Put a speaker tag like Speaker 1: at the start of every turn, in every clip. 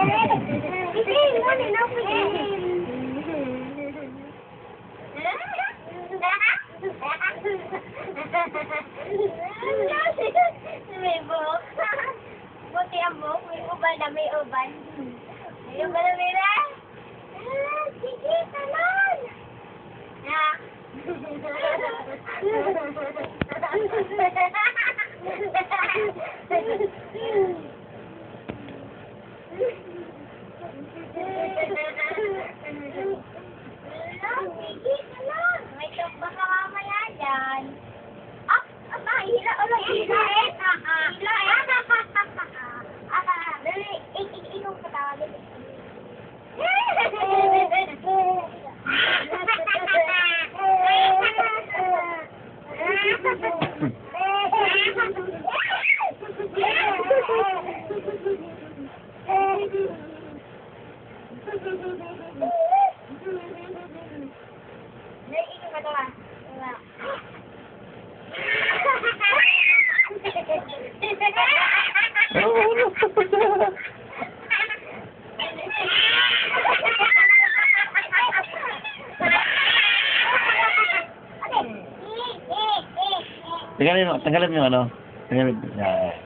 Speaker 1: May buhok. Buti ang buhok. May ubal na may ubal. May ubal na may ubal. Sige, tanan! May tumba ka mamaya dyan. Hila o lang hila eh. Hila eh. Dali, ikaw ka tawag.
Speaker 2: Tanggalin mo yung ano. Tanggalin mo. Yeah.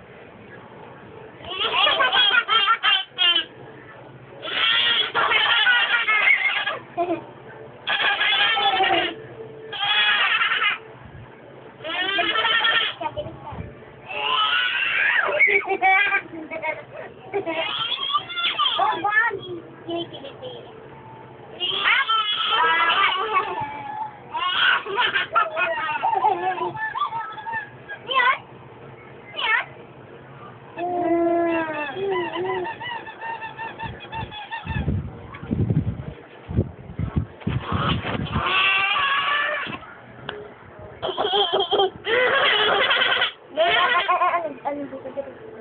Speaker 2: Ano dito?